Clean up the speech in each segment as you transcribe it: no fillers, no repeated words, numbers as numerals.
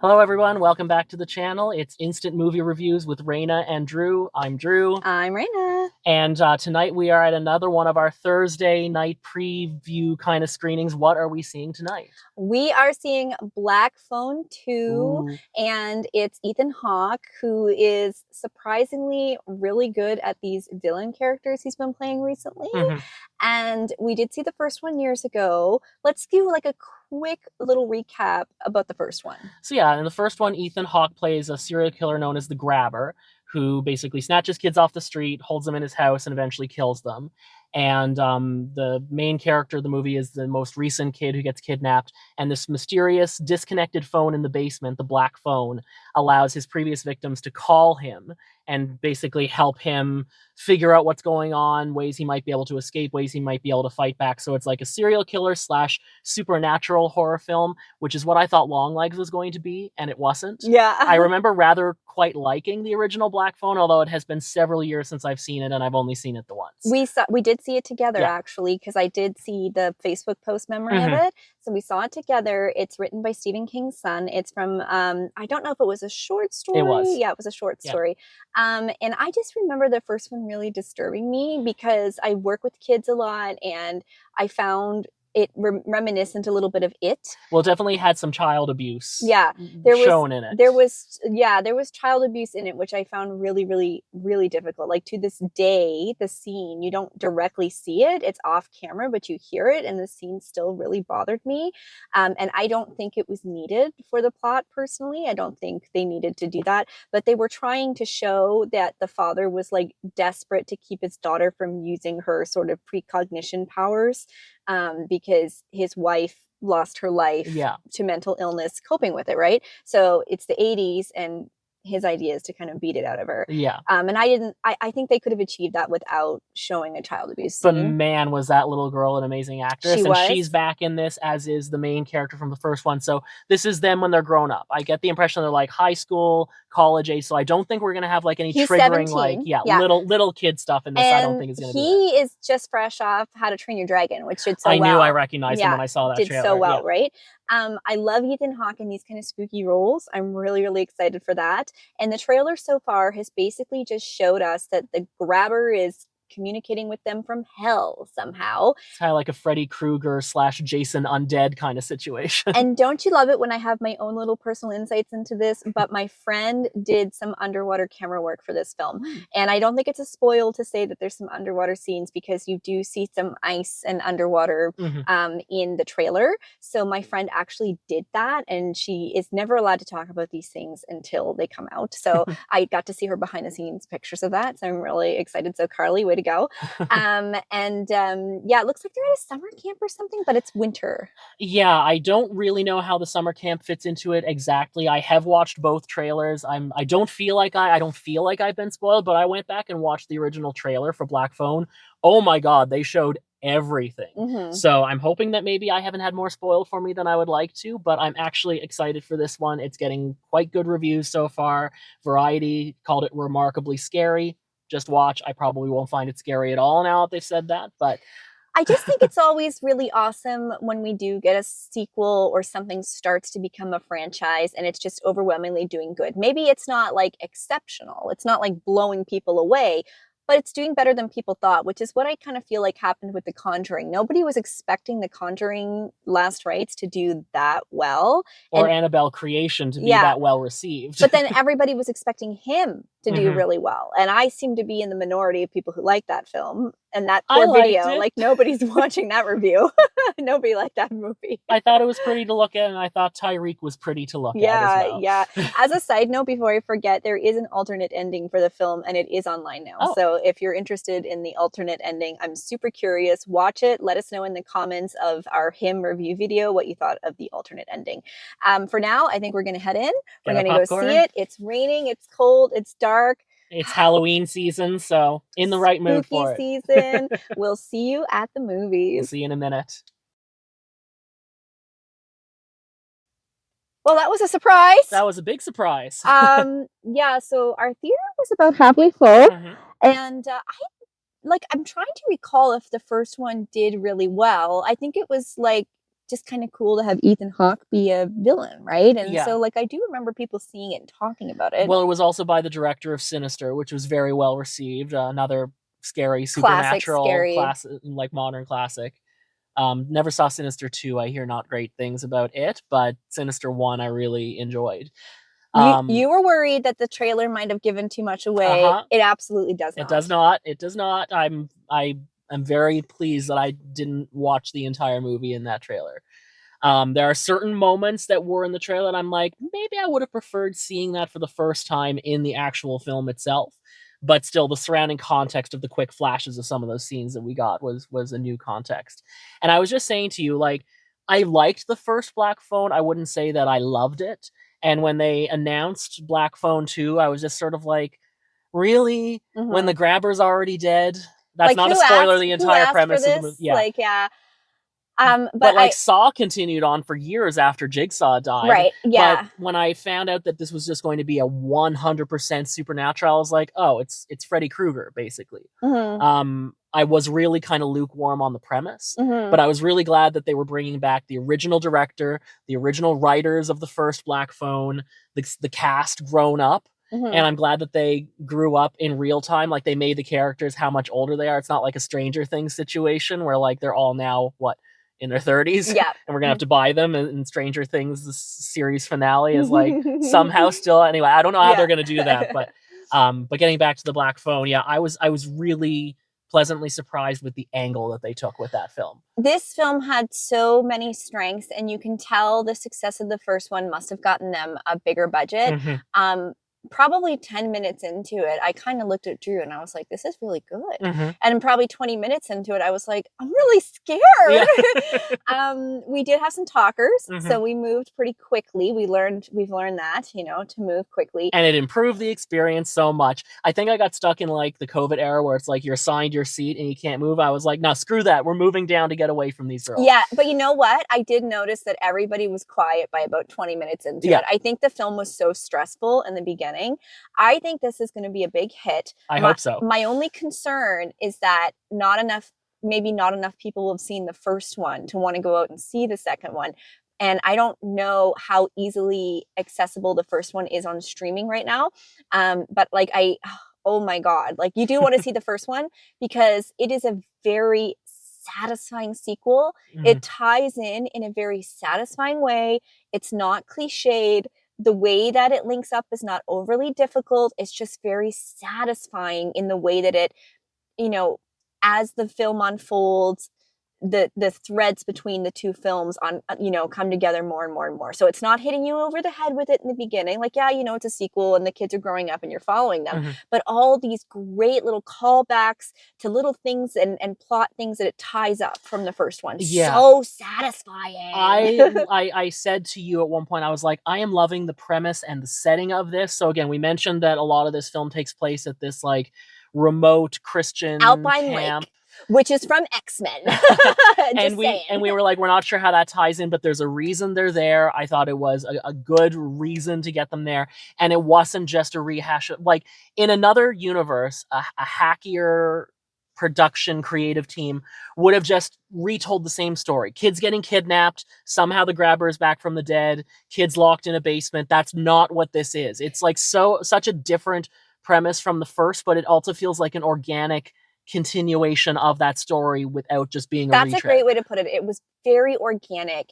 Hello everyone, welcome back to the channel. It's Instant Movie Reviews with Raina and Droo. I'm Droo. I'm Raina. And tonight we are at another one of our Thursday night preview kind of screenings. What are we seeing tonight? We are seeing Black Phone 2, Ooh. and it's Ethan Hawke, who is surprisingly really good at these villain characters he's been playing recently. And we did see the first one years ago. Let's do like a quick little recap about the first one. So yeah, in the first one, Ethan Hawke plays a serial killer known as the Grabber, who basically snatches kids off the street, holds them in his house, and eventually kills them. And the main character of the movie is the most recent kid who gets kidnapped, and this mysterious disconnected phone in the basement, the black phone, allows his previous victims to call him and basically help him figure out what's going on, ways he might be able to escape, ways he might be able to fight back. So it's like a serial killer slash supernatural horror film, which is what I thought Longlegs was going to be, and it wasn't. Yeah. I remember rather quite liking the original Black Phone, although it has been several years since I've seen it, and I've only seen it the once. We did see it together, actually, because I did see the Facebook post memory of it. So we saw it together. It's written by Stephen King's son. It's from, I don't know if it was a short story. It was. Yeah, it was a short story. And I just remember the first one really disturbing me because I work with kids a lot, and I found it reminiscent a little bit of It. Well, it definitely had some child abuse shown in it. There was child abuse in it, which I found really, really, really difficult. Like, to this day, the scene, you don't directly see it. It's off camera, but you hear it, and the scene still really bothered me. And I don't think it was needed for the plot, personally. I don't think they needed to do that. But they were trying to show that the father was, like, desperate to keep his daughter from using her sort of precognition powers, because his wife lost her life to mental illness coping with it, right? So it's the 80s, and his idea is to kind of beat it out of her. And I think they could have achieved that without showing a child abuse scene. But man, was that little girl an amazing actress. She's back in this, as is the main character from the first one. So this is them when they're grown up. I get the impression they're like high school, college age, so I don't think we're gonna have like any triggering 17. Little kid stuff in this. And I don't think is gonna be. He is just fresh off How to Train Your Dragon, which did so well. I knew I recognized him when I saw that did trailer. So well, right? I love Ethan Hawke in these kind of spooky roles. I'm really, really excited for that. And the trailer so far has basically just showed us that the Grabber is communicating with them from hell somehow. It's kind of like a Freddy Krueger / Jason Undead kind of situation. And don't you love it when I have my own little personal insights into this? But my friend did some underwater camera work for this film. And I don't think it's a spoil to say that there's some underwater scenes, because you do see some ice and underwater in the trailer. So my friend actually did that, and she is never allowed to talk about these things until they come out. So I got to see her behind the scenes pictures of that. So I'm really excited. So Carly, way to go. Yeah, it looks like they're at a summer camp or something, but it's winter. Yeah, I don't really know how the summer camp fits into it exactly. I have watched both trailers. I don't feel like I've been spoiled, but I went back and watched the original trailer for Black Phone. Oh my god, they showed everything. So I'm hoping that maybe I haven't had more spoiled for me than I would like to, but I'm actually excited for this one. It's getting quite good reviews so far. Variety called it remarkably scary. Just watch. I probably won't find it scary at all now that they've said that, but I just think it's always really awesome when we do get a sequel or something starts to become a franchise and it's just overwhelmingly doing good. Maybe it's not like exceptional. It's not like blowing people away, but it's doing better than people thought, which is what I kind of feel like happened with The Conjuring. Nobody was expecting The Conjuring Last Rites to do that well. Or Annabelle Creation to be that well received. But then everybody was expecting him to do really well. And I seem to be in the minority of people who like that film. And that poor video, like nobody's watching that review. Nobody liked that movie. I thought it was pretty to look at, and I thought Tyreek was pretty to look at as well. Yeah. As a side note, before I forget, there is an alternate ending for the film, and it is online now. So if you're interested in the alternate ending, I'm super curious. Watch it. Let us know in the comments of our Him review video what you thought of the alternate ending. For now, I think we're going to head in. We're going to go see it. It's raining. It's cold. It's dark. It's Halloween season, so in the right mood for it. Spooky season. We'll see you at the movies. We'll see you in a minute. Well, that was a surprise. That was a big surprise. Yeah, so our theater was about halfway full. And I'm trying to recall if the first one did really well. I think it was like just kind of cool to have Ethan Hawke be a villain, right? And Yeah. so like I do remember people seeing it and talking about it. Well, it was also by the director of Sinister, which was very well received. Another scary Classic, supernatural scary. class, like modern classic. Never saw Sinister 2. I hear not great things about it, but Sinister 1 I really enjoyed. You were worried that the trailer might have given too much away. It absolutely does not. It does not. It does not. I'm very pleased that I didn't watch the entire movie in that trailer. There are certain moments that were in the trailer and I'm like, maybe I would have preferred seeing that for the first time in the actual film itself. But still, the surrounding context of the quick flashes of some of those scenes that we got was a new context. And I was just saying to you, like, I liked the first Black Phone. I wouldn't say that I loved it. And when they announced Black Phone 2, I was just sort of like, really? When the grabber's already dead? That's like, not a spoiler, the entire premise of the movie. Yeah. Like, yeah. But like Saw continued on for years after Jigsaw died. Right. Yeah. But when I found out that this was just going to be a 100% supernatural, I was like, oh, it's Freddy Krueger, basically. I was really kind of lukewarm on the premise, but I was really glad that they were bringing back the original director, the original writers of the first Black Phone, the cast grown up. And I'm glad that they grew up in real time. Like they made the characters how much older they are. It's not like a Stranger Things situation where like they're all now, what, in their 30s? Yeah. And we're going to have to buy them. And Stranger Things, the series finale is like somehow still, anyway, I don't know how they're going to do that. But getting back to the Black Phone, yeah, I was really pleasantly surprised with the angle that they took with that film. This film had so many strengths, and you can tell the success of the first one must have gotten them a bigger budget. Probably 10 minutes into it, I kind of looked at Drew and I was like, this is really good. And probably 20 minutes into it, I was like, I'm really scared. Yeah. We did have some talkers, so we moved pretty quickly. We've learned that, to move quickly. And it improved the experience so much. I think I got stuck in like the COVID era where it's like you're assigned your seat and you can't move. I was like, no, screw that. We're moving down to get away from these girls. Yeah, but you know what? I did notice that everybody was quiet by about 20 minutes into it. I think the film was so stressful in the beginning. I think this is going to be a big hit. I hope so. My only concern is that maybe not enough people have seen the first one to want to go out and see the second one. And I don't know how easily accessible the first one is on streaming right now. But like oh my God, like you do want to see the first one because it is a very satisfying sequel. It ties in a very satisfying way. It's not cliched. The way that it links up is not overly difficult. It's just very satisfying in the way that it, as the film unfolds, the threads between the two films come together more and more and more. So it's not hitting you over the head with it in the beginning. Like, yeah, it's a sequel and the kids are growing up and you're following them. But all these great little callbacks to little things and plot things that it ties up from the first one. Yeah. So satisfying. I said to you at one point, I was like, I am loving the premise and the setting of this. So again, we mentioned that a lot of this film takes place at this like remote Christian Alpine camp. Lake. Which is from X-Men. and we were like, we're not sure how that ties in, but there's a reason they're there. I thought it was a good reason to get them there. And it wasn't just a rehash. Like in another universe, a hackier production creative team would have just retold the same story. Kids getting kidnapped, somehow the grabber is back from the dead, kids locked in a basement. That's not what this is. It's like such a different premise from the first, but it also feels like an organic continuation of that story without just being a retread. That's a great way to put it. It was very organic.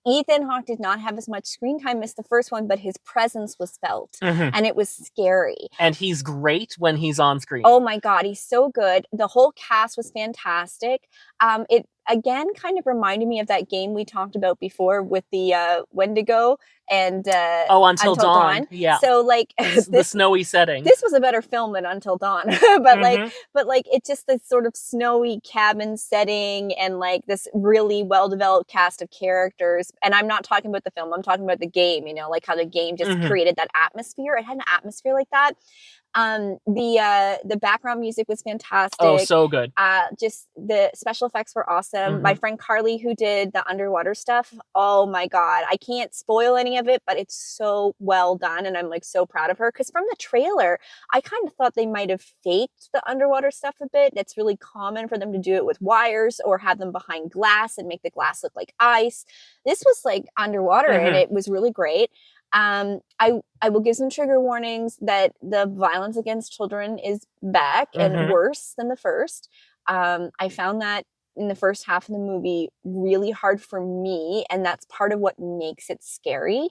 Ethan Hawke did not have as much screen time as the first one, but his presence was felt and it was scary. And he's great when he's on screen. Oh my God, he's so good. The whole cast was fantastic. It again kind of reminded me of that game we talked about before with the Wendigo and Until Dawn. Yeah. So like the snowy setting. This was a better film than Until Dawn. but like it's just this sort of snowy cabin setting and like this really well-developed cast of characters. And I'm not talking about the film, I'm talking about the game, like how the game just created that atmosphere. It had an atmosphere like that. The background music was Oh, fantastic. so good. Just the special effects were awesome. My Mhm. friend Carly, who did the underwater stuff, oh my god, I can't spoil any of it, but it's so well done, and I'm like so proud of her. Because from the trailer, I kind of thought they might have faked the underwater stuff a bit. That's really common for them to do it with wires or have them behind glass and make the glass look like ice. This was like underwater, and Mhm. it was really great. I will give some trigger warnings that the violence against children is back and Mhm. worse than the first. I found that in the first half of the movie really hard for me, and that's part of what makes it scary,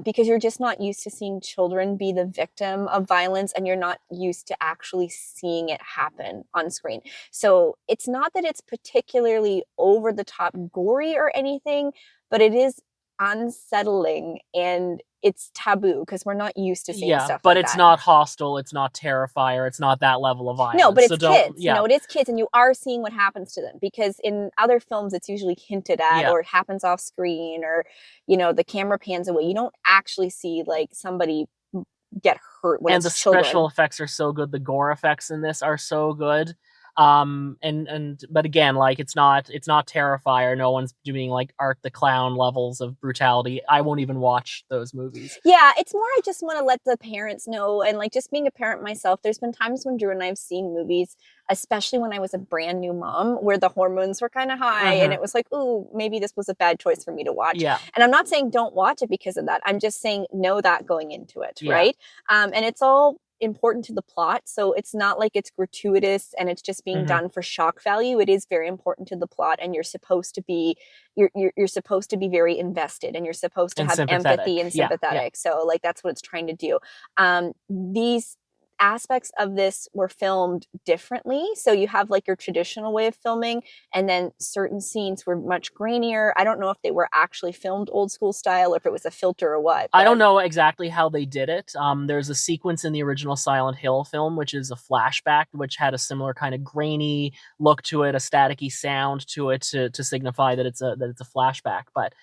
because you're just not used to seeing children be the victim of violence, and you're not used to actually seeing it happen on screen. So it's not that it's particularly over the top gory or anything, but it is unsettling and it's taboo because we're not used to seeing Yeah, stuff but like it's that. not hostile, it's not Terrifier, it's not that level of No, but violence. So it's don't, kids. You yeah. know, it is kids, and you are seeing what happens to them because in other films, it's usually hinted at Yeah. or it happens off screen or, the camera pans away. You don't actually see like somebody get hurt when And the it's special children. effects are so good. The gore effects in this are so good. And but again, like it's not Terrifier. No one's doing like Art the Clown levels of brutality. I won't even watch those movies. Yeah, it's more I just want to let the parents know. And like just being a parent myself, there's been times when Drew and I have seen movies, especially when I was a brand new mom, where the hormones were kind of high and Hmm. it was like, ooh, maybe this was a bad choice for me to watch. Yeah, And I'm not saying don't watch it because of that. I'm just saying know that going into it, yeah. right? And it's all important to the plot. So it's not like it's gratuitous and it's just being Hmm. done for shock value. It is very important to the plot and you're supposed to be very invested and you're supposed to And have empathy sympathetic. and Yeah, yeah. sympathetic. So like that's what it's trying to do. These aspects of this were filmed differently. So you have like your traditional way of filming, and then certain scenes were much grainier. I don't know if they were actually filmed old school style or if it was a filter or what, I don't but know exactly how they did it. There's a sequence in the original Silent Hill film, which is a flashback, which had a similar kind of grainy look to it, a staticky sound to it, to signify that it's a flashback. But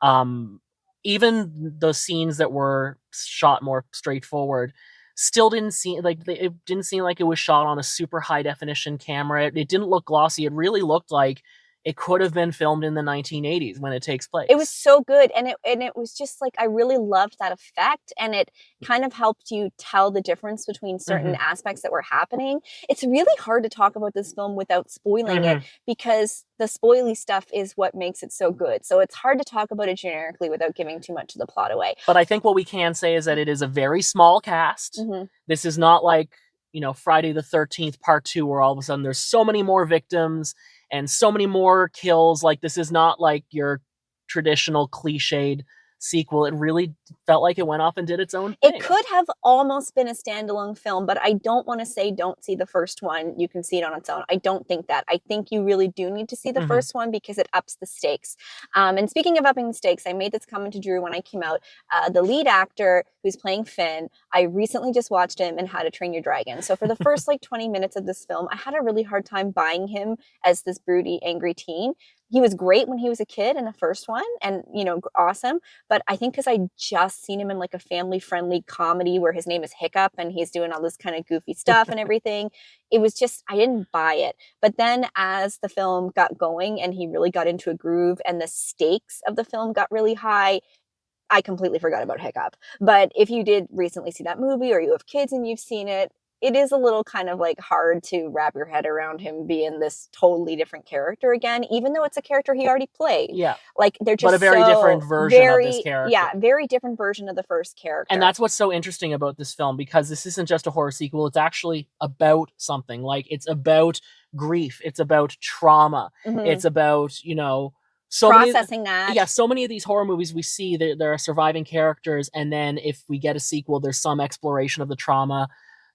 um, even the scenes that were shot more straightforward still didn't seem like it didn't seem like it was shot on a super high definition camera. It didn't look glossy. It really looked like it could have been filmed in the 1980s when it takes it was place. so good, and it was just like I really loved that effect, and it kind of helped you tell the difference between certain Hmm. aspects that were happening. It's really hard to talk about this film without spoiling it Hmm. because the spoily stuff is what makes it so good. So it's hard to talk about it generically without giving too much of the plot away. But I think what we can say is that it is a very small cast. Mm-hmm. This is not like, Friday the 13th part 2 where all of a sudden there's so many more victims and so many more kills. Like this is not like your traditional cliched sequel. It really felt like it went off and did its own It thing. could have almost been a standalone film, but I don't want to say don't see the first one. You can see it on its own. I don't think that. I think you really do need to see the Hmm. first one because it ups the stakes. And speaking of upping the stakes, I made this comment to Drew when I came out. The lead actor who's playing Finn, I recently just watched him in How to Train Your Dragon. So for the first like 20 minutes of this film, I had a really hard time buying him as this broody, angry teen. He was great when he was a kid in the first one and, awesome. But I think because I just seen him in like a family friendly comedy where his name is Hiccup and he's doing all this kind of goofy stuff and everything, it was just, I didn't buy it. But then as the film got going and he really got into a groove and the stakes of the film got really high, I completely forgot about Hiccup. But if you did recently see that movie or you have kids and you've seen it, it is a little kind of like hard to wrap your head around him being this totally different character again, even though it's a character he already played. Yeah. Like they're But a just very different so version of this very, yeah, character. very different version of the first And character. that's what's so interesting about this film because this isn't just a horror sequel, it's actually about something. Like it's about grief, it's about trauma, Mm-hmm. it's about, so many Processing that. yeah, so many of these horror movies we see there are surviving characters, and then if we get a sequel there's some exploration of the trauma.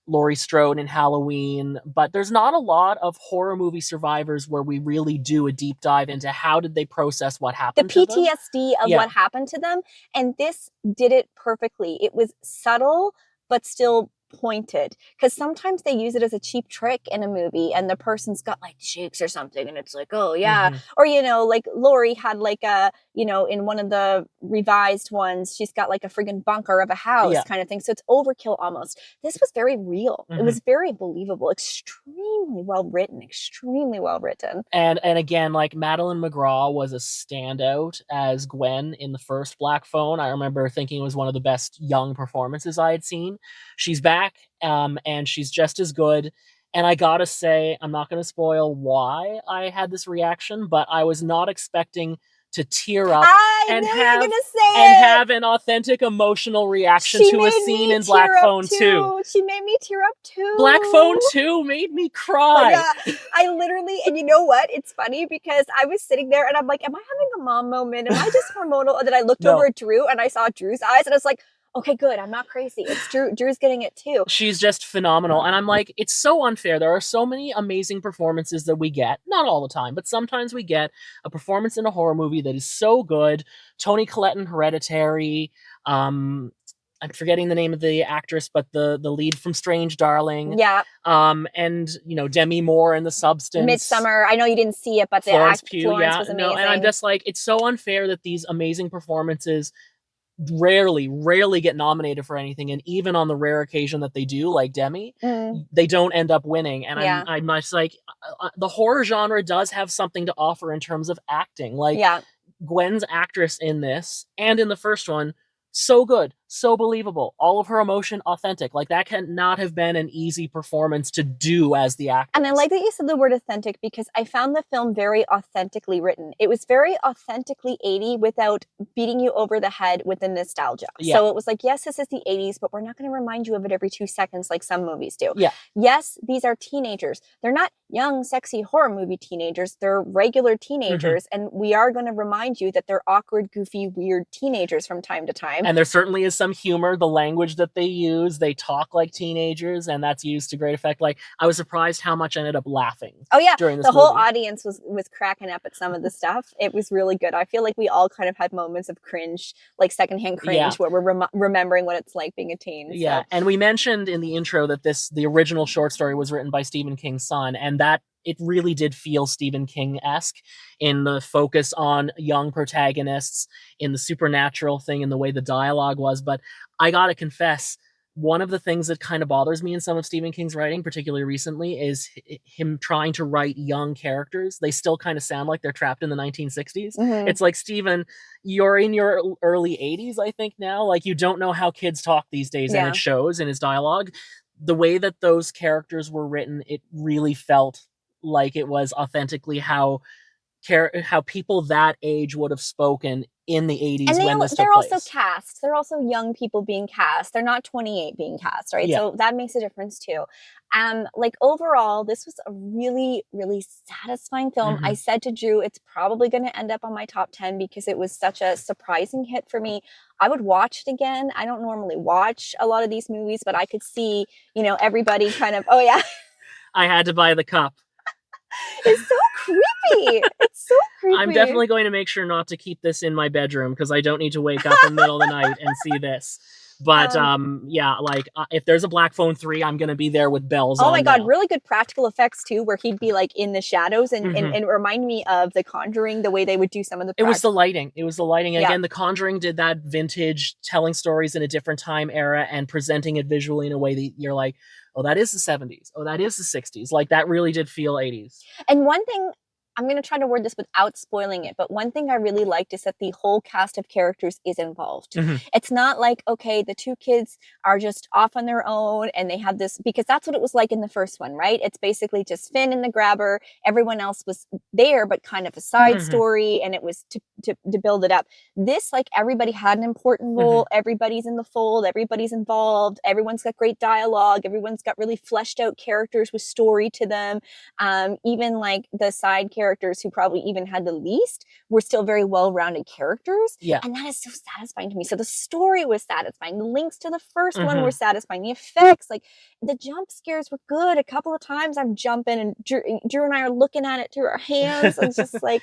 Laurie Strode in Halloween, but there's not a lot of horror movie survivors where we really do a deep dive into how did they process what The happened to them. PTSD of Yeah. what happened to them. And this did it perfectly. It was subtle, but still pointed, because sometimes they use it as a cheap trick in a movie and the person's got like shakes or something and it's like, oh yeah. Or like Lori had like a, in one of the revised ones, she's got like a friggin' bunker of a house kind of thing, so it's overkill almost. This was very real. It was very believable, extremely well written. And again, like, Madeleine McGraw was a standout as Gwen in the first Black Phone. I remember thinking it was one of the best young performances I had seen. She's back, and she's just as good. And I gotta say, I'm not gonna spoil why I had this reaction, but I was not expecting to tear up and have an authentic emotional reaction to a scene in Black Phone 2. She made me tear up too. Black Phone 2 made me cry. Yeah, I literally, and you know what? It's funny because I was sitting there and I'm like, am I having a mom moment? Am I just hormonal? And then I looked over at Droo and I saw Droo's eyes and I was like, okay, good. I'm not crazy. It's Droo. Droo's getting it too. She's just phenomenal. And I'm like, it's so unfair. There are so many amazing performances that we get. Not all the time, but sometimes we get a performance in a horror movie that is so good. Toni Collette in Hereditary. I'm forgetting the name of the actress, but the lead from Strange Darling. Yeah. And Demi Moore in The Substance. Midsummer. I know you didn't see it, but Florence was amazing. No, and I'm just like, it's so unfair that these amazing performances rarely get nominated for anything, and even on the rare occasion that they do, like Demi, they don't end up winning. And I'm just like, the horror genre does have something to offer in terms of acting. Like, Gwen's actress in this and in the first one, so good, so believable, all of her emotion authentic. Like, that cannot have been an easy performance to do as the actress. And I like that you said the word authentic, because I found the film very authentically written. It was very authentically 80 without beating you over the head with the nostalgia. So it was like, yes, this is the 80s, but we're not going to remind you of it every 2 seconds like some movies do. Yes, these are teenagers. They're not young, sexy horror movie teenagers. They're regular teenagers. And we are going to remind you that they're awkward, goofy, weird teenagers from time to time. And there certainly is some humor. The language that they use, they talk like teenagers, and that's used to great effect. Like, I was surprised how much I ended up laughing. Oh yeah, during this the whole movie. audience was cracking up at some of the stuff. It was really good. I feel like we all kind of had moments of cringe, like secondhand cringe, where we're remembering what it's like being a teen. Yeah, and we mentioned in the intro that the original short story was written by Stephen King's son, and that it really did feel Stephen King-esque in the focus on young protagonists, in the supernatural thing, in the way the dialogue was. But I gotta confess, one of the things that kind of bothers me in some of Stephen King's writing, particularly recently, is him trying to write young characters. They still kind of sound like they're trapped in the 1960s. It's like, Stephen, you're in your early 80s, I think, now. Like, you don't know how kids talk these days, and it shows in his dialogue. The way that those characters were written, it really felt like it was authentically how people that age would have spoken in the 80s when this took place. They're also cast. They're also young people being cast. They're not 28 being cast, right? So that makes a difference too. Like, overall, this was a really, really satisfying film. I said to Droo, it's probably going to end up on my top 10 because it was such a surprising hit for me. I would watch it again. I don't normally watch a lot of these movies, but I could see, everybody kind of, oh yeah. I had to buy the cup. It's so creepy. It's so creepy. I'm definitely going to make sure not to keep this in my bedroom, because I don't need to wake up in the middle of the night and see this. But if there's a Black Phone 3, I'm going to be there with bells on. Oh my God, really good practical effects too, where he'd be like in the shadows and remind me of The Conjuring, the way they would do some of the It was the lighting. And again, The Conjuring did that vintage, telling stories in a different time era and presenting it visually in a way that you're like, oh, that is the 70s. Oh, that is the 60s. Like, that really did feel 80s. And one thing, I'm going to try to word this without spoiling it, but one thing I really liked is that the whole cast of characters is involved. It's not like, okay, the 2 kids are just off on their own and they have this, because that's what it was like in the first one, right? It's basically just Finn and the grabber. Everyone else was there, but kind of a side story, and it was to build it up. This, like, everybody had an important role. Everybody's in the fold. Everybody's involved. Everyone's got great dialogue. Everyone's got really fleshed out characters with story to them. Even like the side characters who probably even had the least were still very well-rounded characters. And that is so satisfying to me. So the story was satisfying. The links to the first one were satisfying. The effects, like, the jump scares were good. A couple of times I'm jumping and Droo and I are looking at it through our hands. And just like,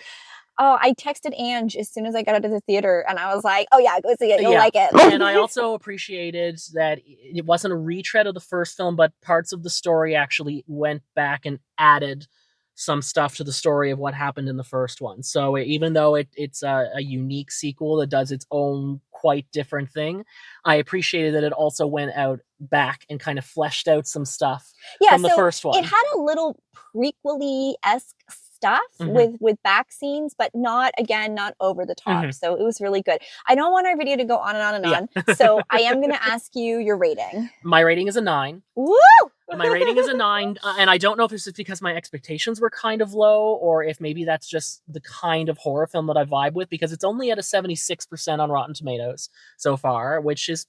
Oh, I texted Ange as soon as I got out of the theater, and I was like, "Oh yeah, go see it. You'll Yeah. like it." And I also appreciated that it wasn't a retread of the first film, but parts of the story actually went back and added some stuff to the story of what happened in the first one. So even though it's a unique sequel that does its own quite different thing, I appreciated that it also went out back and kind of fleshed out some stuff Yeah, from the so first one. it had a little prequel-y-esque stuff with back scenes, but not over the top. So it was really good. I don't want our video to go on and on and on. So I am going to ask you your rating. My rating is a 9. Woo! My rating is a 9, and I don't know if this is because my expectations were kind of low, or if maybe that's just the kind of horror film that I vibe with, because it's only at a 76% on Rotten Tomatoes so far, which is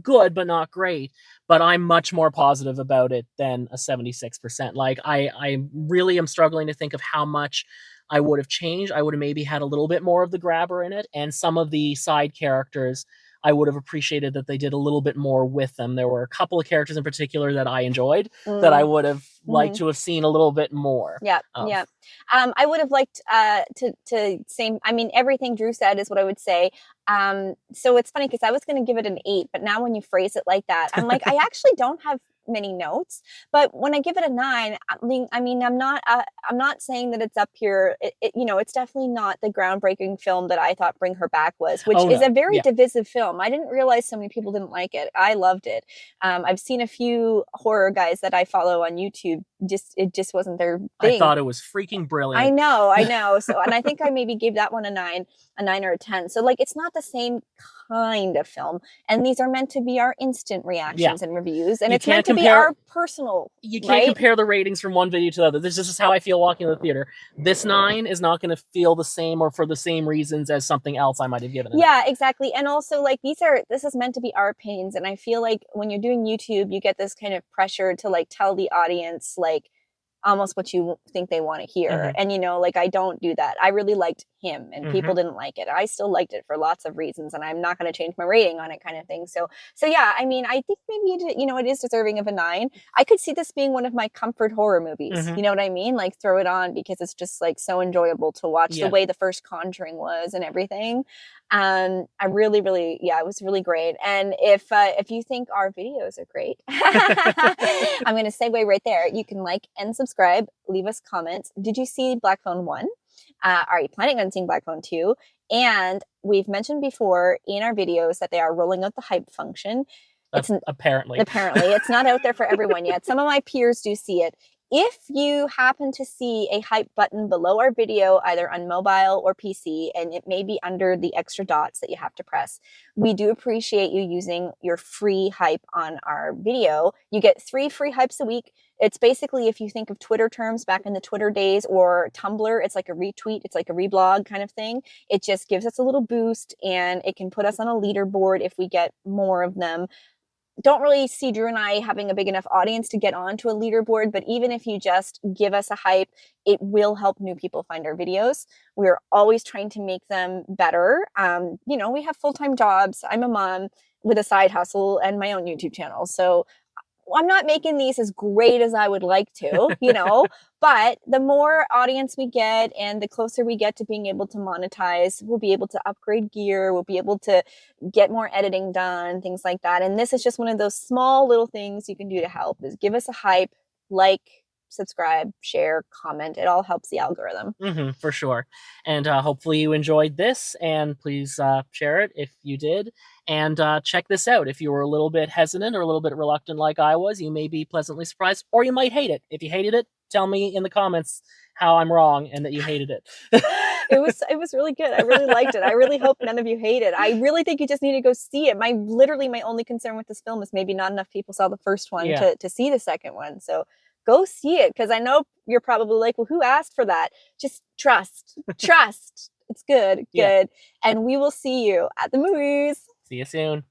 good but not great. But I'm much more positive about it than a 76%. Like I really am struggling to think of how much I would have changed. I would have maybe had a little bit more of the grabber in it, and some of the side characters I would have appreciated that they did a little bit more with them. There were a couple of characters in particular that I enjoyed that I would have liked to have seen a little bit more. Yeah, yeah. I would have liked to say, I mean, everything Drew said is what I would say. So it's funny because I was going to give it an 8, but now when you phrase it like that, I'm like, I actually don't have many notes, but when I give it a 9, I mean, I'm not saying that it's up here. It's definitely not the groundbreaking film that I thought Bring Her Back was, which is a very divisive film. I didn't realize so many people didn't like it. I loved it. I've seen a few horror guys that I follow on YouTube. It just wasn't their thing. I thought it was freaking brilliant. I know. So, and I think I maybe gave that one a 9 or a 10. So like, it's not the same kind of film, and these are meant to be our instant reactions and reviews, and it's meant to be our personal. You can't compare the ratings from one video to the other. This is just how I feel walking in the theater. This 9 is not going to feel the same or for the same reasons as something else I might have given it. Yeah, exactly. And also, like, this is meant to be our opinions, and I feel like when you're doing YouTube, you get this kind of pressure to like tell the audience like almost what you think they want to hear. And like, I don't do that. I really liked him, and people didn't like it. I still liked it for lots of reasons, and I'm not going to change my rating on it, kind of thing. So yeah, I mean, I think maybe it is deserving of a 9. I could see this being one of my comfort horror movies. You know what I mean? Like, throw it on because it's just like so enjoyable to watch the way the first Conjuring was and everything. I really, really, it was really great. And if you think our videos are great, I'm going to segue right there. You can like and subscribe, leave us comments. Did you see Black Phone 1? Are you planning on seeing Black Phone 2? And we've mentioned before in our videos that they are rolling out the hype function. Apparently it's not out there for everyone yet. Some of my peers do see it. If you happen to see a hype button below our video, either on mobile or PC, and it may be under the extra dots that you have to press, we do appreciate you using your free hype on our video. You get 3 free hypes a week. It's basically, if you think of Twitter terms back in the Twitter days, or Tumblr, it's like a retweet, it's like a reblog kind of thing. It just gives us a little boost, and it can put us on a leaderboard if we get more of them. Don't really see Drew and I having a big enough audience to get onto a leaderboard, but even if you just give us a hype, it will help new people find our videos. We're always trying to make them better. We have full-time jobs. I'm a mom with a side hustle and my own YouTube channel. So I'm not making these as great as I would like to, but the more audience we get and the closer we get to being able to monetize, we'll be able to upgrade gear. We'll be able to get more editing done, things like that. And this is just one of those small little things you can do to help, is give us a hype, like, subscribe, share, comment. It all helps the algorithm. For sure. And hopefully you enjoyed this, and please share it if you did. And check this out. If you were a little bit hesitant or a little bit reluctant like I was, you may be pleasantly surprised, or you might hate it. If you hated it, tell me in the comments how I'm wrong and that you hated it. It was really good. I really liked it. I really hope none of you hate it. I really think you just need to go see it. My only concern with this film is maybe not enough people saw the first one to see the second one. So go see it, because I know you're probably like, well, who asked for that? Just trust. It's good. And we will see you at the movies. See you soon.